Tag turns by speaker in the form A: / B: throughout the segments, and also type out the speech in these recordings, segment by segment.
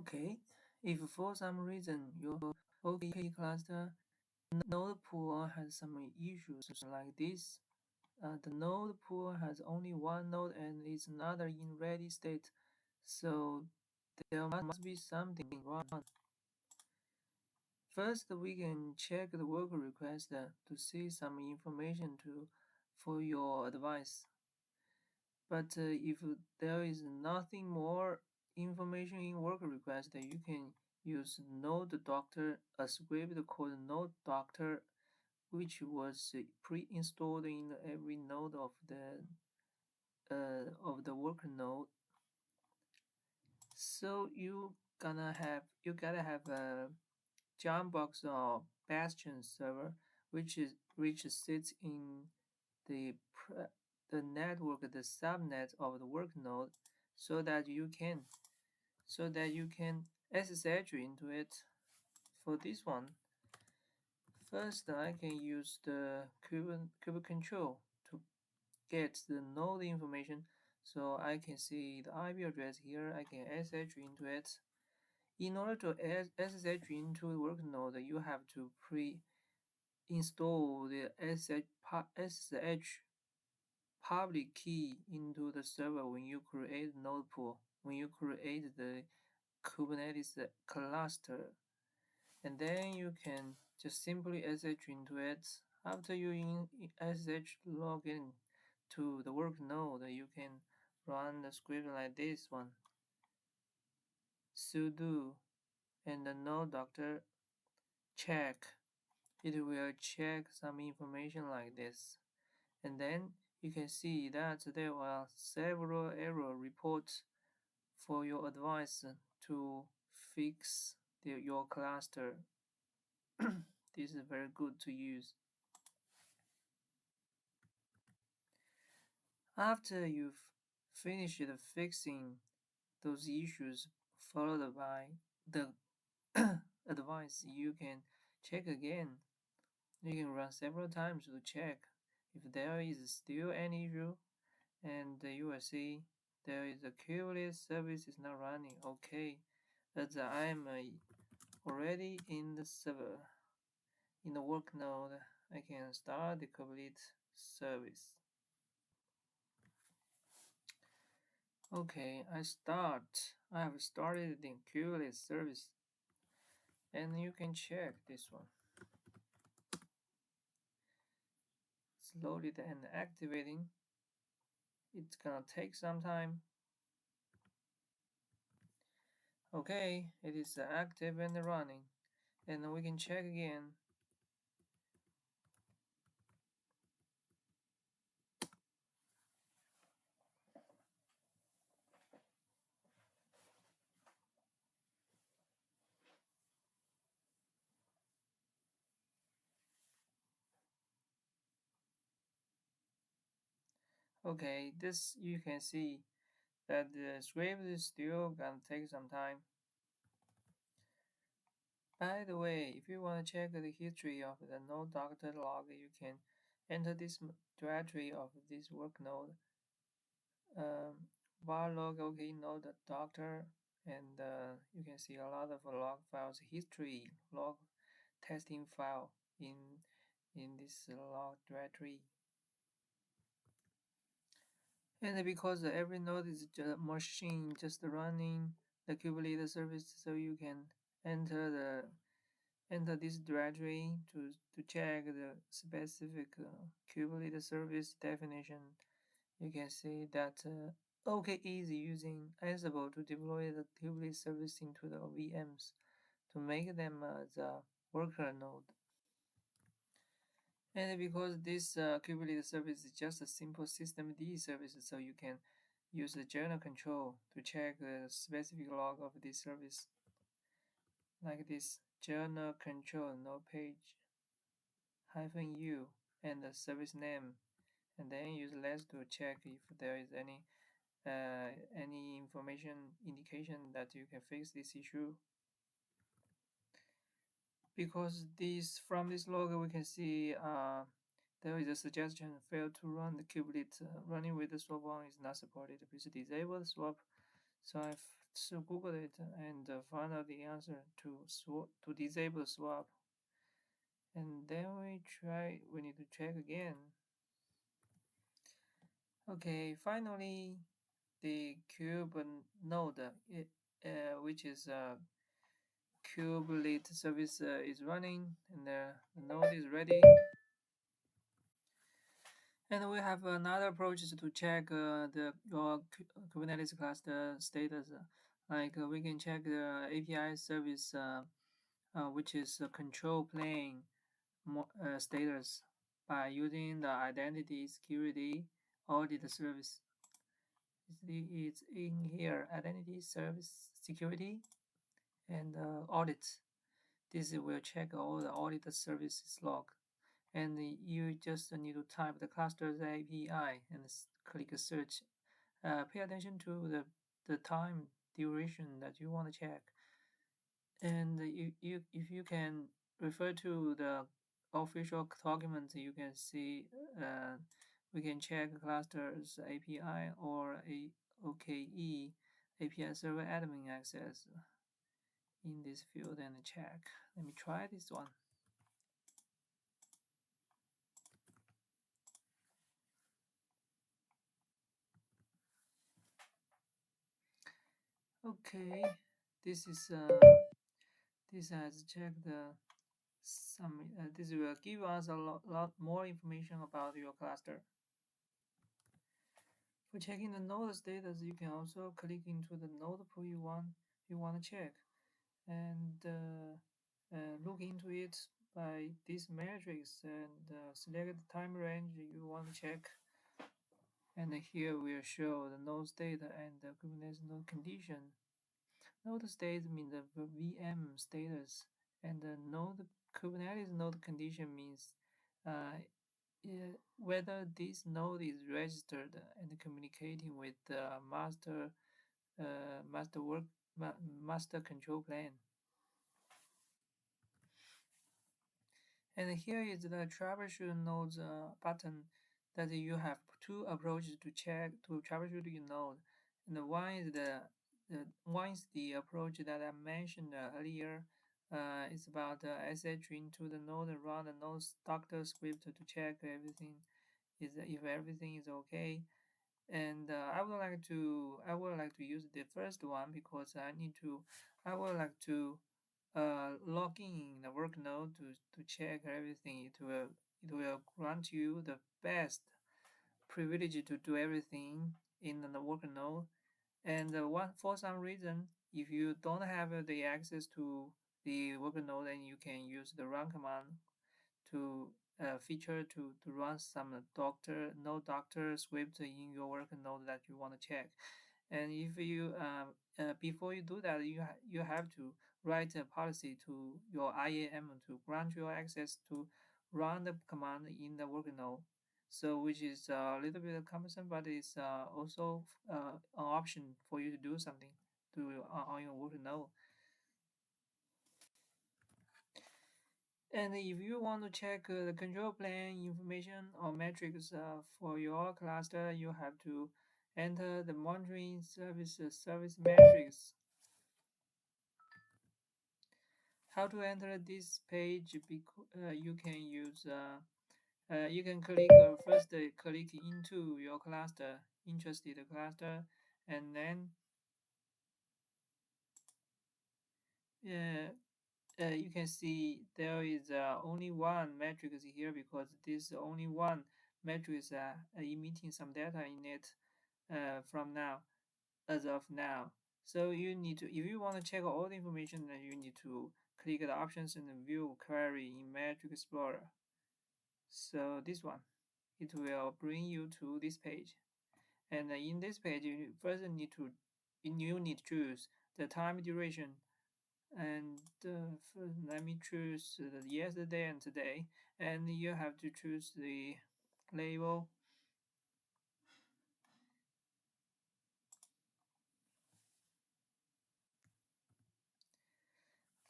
A: Okay, if for some reason your OK cluster node pool has some issues like this, the node pool has only one node and is another in ready state, so there must be something wrong. First, we can check the work request to see some information for your advice. But if there is nothing more information in work request, you can use node doctor, a script called node doctor, which was pre-installed in every node of the work node. So you gotta have a Jambox or Bastion server, which sits in the the network, the subnet of the work node, so that you can SSH into it. For this one, first I can use the kube control to get the node information, so I can see the IP address here. I can SSH into it. In order to SSH into the work node, you have to install the SSH public key into the server when you create node pool, when you create the Kubernetes cluster, and then you can just simply SSH into it. After you SSH login to the work node, you can run the script like this one: sudo and the node doctor check. It will check some information like this, and then you can see that there are several error reports for your advice to fix your cluster. This is very good to use. After you've finished fixing those issues followed by the advice, you can check again. You can run several times to check if there is still any issue, and you will see there is a Kubernetes service is not running. Okay, as I am already in the server, in the work node, I can start the Kubernetes service. Okay, I have started the Kubernetes service, and you can check this one. It's loaded and activating. It's gonna take some time. Okay, it is active and running, and we can check again. Okay, this you can see that the script is still gonna take some time. By the way, if you want to check the history of the node doctor log, you can enter this directory of this work node, var log OK node doctor, and you can see a lot of log files, history log testing file in this log directory. And because every node is just a machine just running the Kubernetes service, so you can enter this directory to check the specific Kubernetes service definition. You can see that OKE is using Ansible to deploy the Kubernetes service into the VMs to make them the worker node. And because this Kubernetes service is just a simple systemd service, so you can use the journal control to check the specific log of this service, like this journal control node page -u and the service name, and then use less to check if there is any information indication that you can fix this issue. Because from this log we can see there is a suggestion failed to run the kubelet running with the swap on is not supported. Please disable the swap. So I've So Google it and find out the answer to disable swap. And then we need to check again. Okay, finally, the cube node, which is a kubelet service is running, and the node is ready. And we have another approach to check your Kubernetes cluster status. We can check the API service, which is a control plane status by using the identity security audit service. It's in here, identity service security and audit. This will check all the audit services log. And you just need to type the clusters API and click search. Pay attention to the time duration that you want to check. And if you can refer to the official document, you can see we can check clusters API or a OKE API server admin access in this field and check. Let me try this one. Okay, this is this has checked this will give us a lot more information about your cluster. For checking the node status, you can also click into the node pool you want to check and look into it by this matrix and select the time range you want to check. And here we'll show the node state and the Kubernetes node condition. Node state means the VM status, and the node Kubernetes node condition means uh, whether this node is registered and communicating with the master master control plane. And here is the troubleshoot nodes button that you have two approaches to check to troubleshoot your node. And one is the approach that I mentioned earlier. It's about sh into the node and run the node doctor script to check everything is if everything is okay. And I would like to use the first one because I would like to log in the work node to check everything. It will grant you the best privilege to do everything in the work node. And for some reason, if you don't have the access to the work node, then you can use the run command to feature to run some doctor script in your work node that you want to check. And if you before you do that, you have to write a policy to your IAM to grant you access to run the command in the work node. So which is a little bit cumbersome, but it's also an option for you to do something on your work node. And if you want to check the control plane information or metrics for your cluster, you have to enter the monitoring service metrics. How to enter this page? You can use you can click first click into your cluster, interested cluster, and then uh, you can see there is only one matrix here because this only one matrix emitting some data in it from now as of now. So you need to, if you want to check all the information, then you need to click the options and view query in Matrix Explorer. So this one, it will bring you to this page. And in this page, you first need to choose the time duration. And first, let me choose the yesterday and today. And you have to choose the label.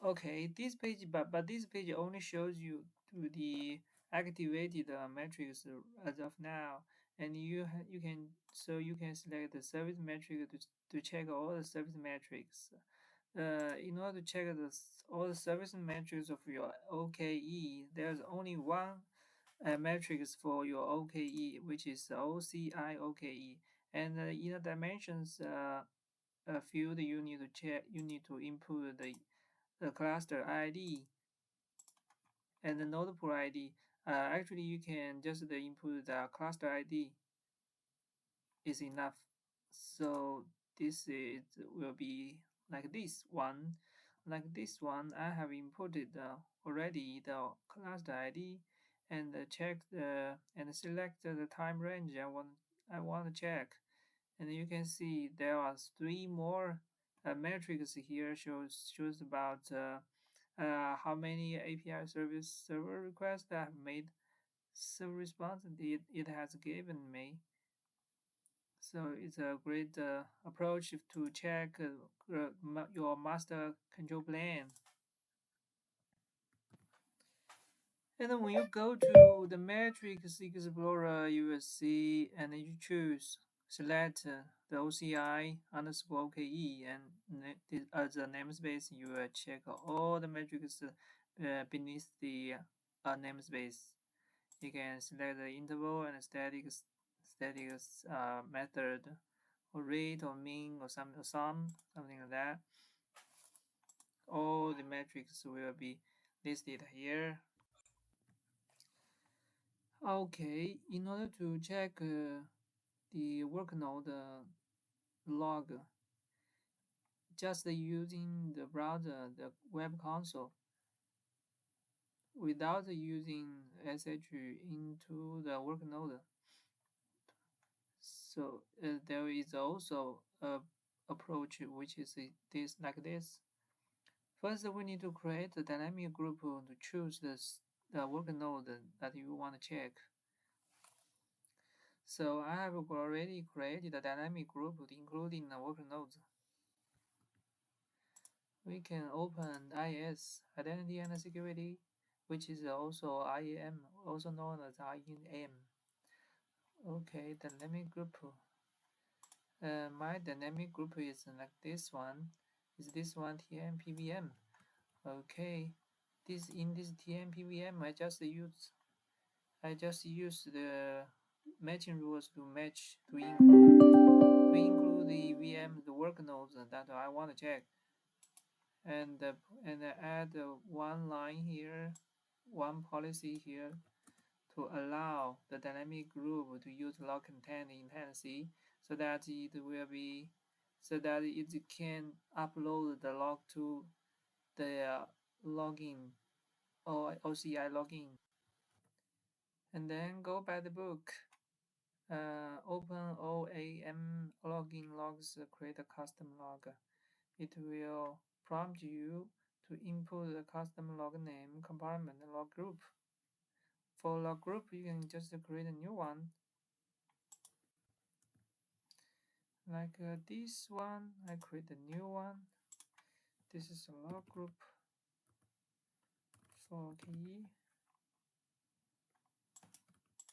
A: Okay, this page, but this page only shows you to the activated metrics as of now, and you can select the service metric to check all the service metrics. In order to check all the service metrics of your OKE, there's only one metrics for your OKE, which is the OCI OKE. And in the dimensions field, you need to check. You need to input the cluster ID and the node pool ID. Actually, you can just input the cluster ID is enough. So this is will be like this one. Like this one, I have imported already the cluster ID and check the and select the time range I want to check. And you can see there are three more metrics here shows about how many API service server requests I have made. So response it has given me. So it's a great approach to check your master control plane. And then when you go to the Matrix Explorer, you will see and you choose select the OCI underscore OKE and as a namespace, you will check all the metrics beneath the namespace. You can select the interval and static method or rate or mean or some or sum, something like that. All the metrics will be listed here. Okay, in order to check the workload log, just using the browser, the web console, without using SH into the workload. So there is also a approach which is this like this. First, we need to create a dynamic group to choose the workload that you want to check. So I have already created a dynamic group including the workloads. We can open IS, Identity and Security, which is also IAM, also known as IAM. Okay, dynamic group. My dynamic group is like this one. Is this one TM Okay, in this TM I just use the matching rules to include the VM the workloads that I want to check, and add one line here, one policy here to allow the dynamic group to use log content dependency so that it can upload the log to the login or OCI login, and then go by the book. Open OAM login logs, create a custom log. It will prompt you to input a custom log name, compartment, and log group. For log group, you can just create a new one. Like this one, I create a new one. This is a log group for key.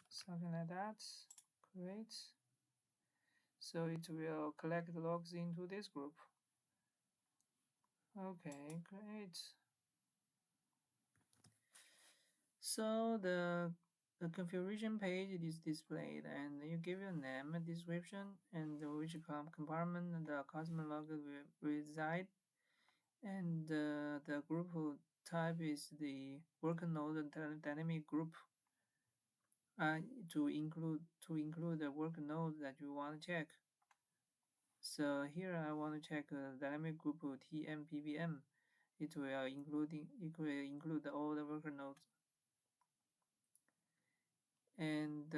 A: Something like that. Create. So it will collect the logs into this group. Okay, great. So the configuration page is displayed, and you give your name, a description, and which compartment the customer log will reside, and the group type is the workload dynamic group. To include the workload that you want to check. So here I want to check dynamic group TMPVM. It will include all the workloads. And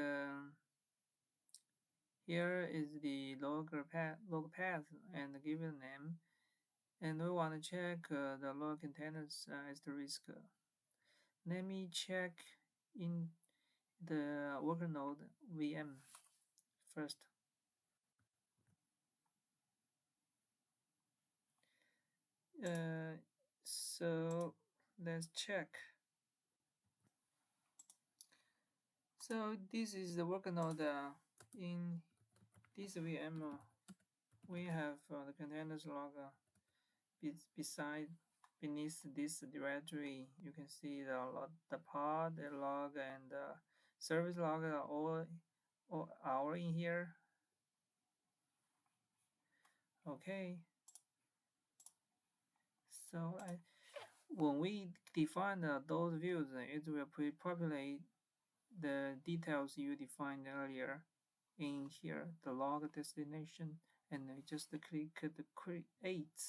A: here is the log path and give it a name. And we want to check the log containers asterisk. Let me check in the workload VM first. So let's check. So this is the workload in this VM we have the containers log beneath this directory. You can see the pod, the log, and the service log are all in here. Okay. So when we define those views, it will pre-populate the details you defined earlier in here, the log destination, and just click the create.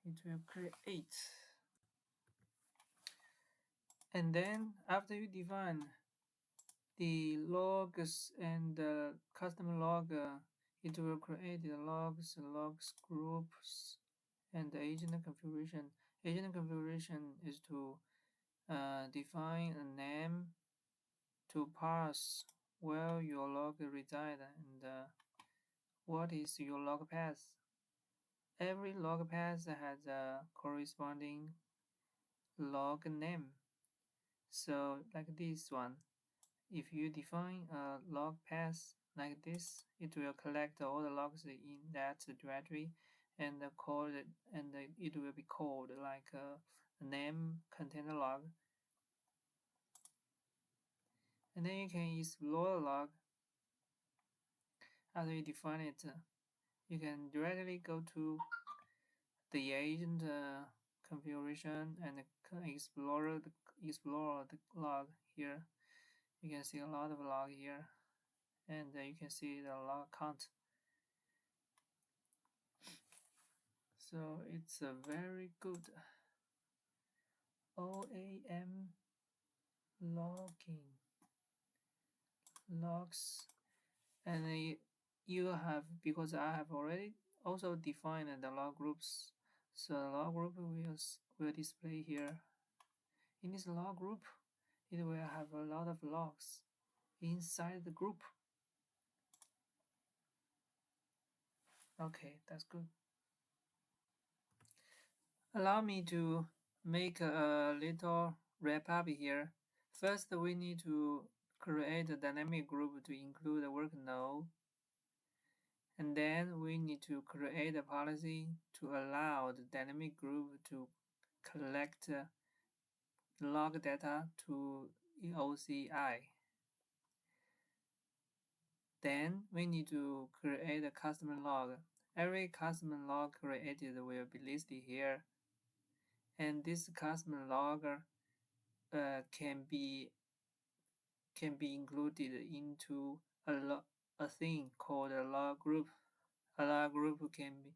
A: It will create. And then after you define the logs and the custom log, it will create the logs groups, and the agent configuration. Agent configuration is to define a name to parse where your log reside and what is your log path. Every log path has a corresponding log name. So like this one, if you define a log path like this, it will collect all the logs in that directory and call it, and it will be called like a name container log. And then you can explore the log. After you define it, you can directly go to the agent configuration and explore the log here. You can see a lot of log here, and you can see the log count. So it's a very good OAM logging logs, and you have, because I have already also defined the log groups, so the log group will display here. In this log group, it will have a lot of logs inside the group. Okay, that's good. Allow me to make a little wrap up here. First, we need to create a dynamic group to include the work node. And then we need to create a policy to allow the dynamic group to collect log data to OCI. Then we need to create a customer log. Every customer log created will be listed here. And this customer log can be included into a thing called a log group. A log group can be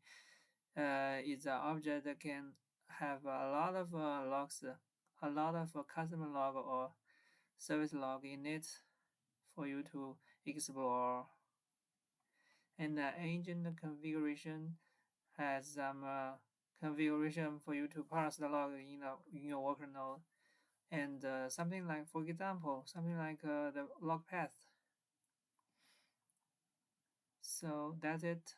A: is an object that can have a lot of logs, a lot of customer log or service log in it for you to explore. And the agent configuration has some configuration for you to parse the log in your worker node. And something like, for example, something like the log path. So that's it.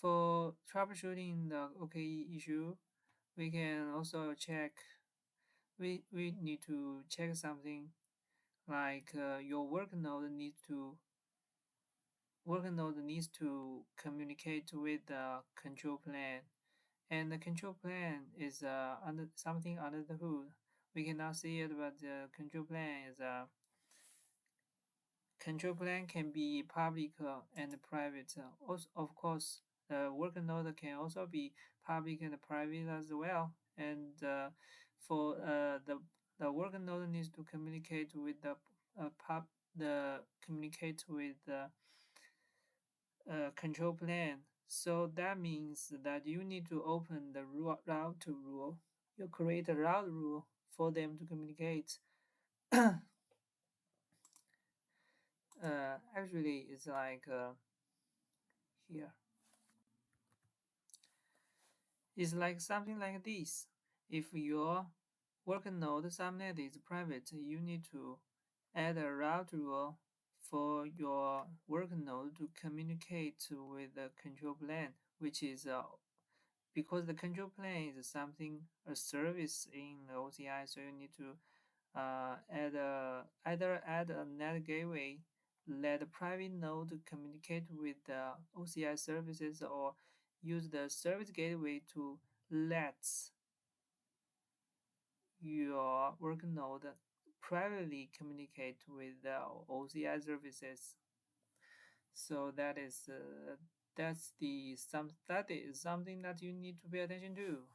A: For troubleshooting the OKE issue, we can also check, we need to check something like your work node needs to communicate with the control plane, and the control plane is under something under the hood. We cannot see it, but the control plane is control plane can be public and private. Also, of course, the worker node can also be public and private as well. And for the worker node needs to communicate with the control plane. So that means that you need to open the route rule. You create a route rule for them to communicate. Actually, it's like here. It's like something like this. If your worker node subnet is private, you need to add a route rule for your worker node to communicate with the control plane, which is because the control plane is a service in the OCI, so you need to either add a net gateway let the private node communicate with the OCI services, or use the service gateway to let your work node privately communicate with the OCI services. So that is something that you need to pay attention to.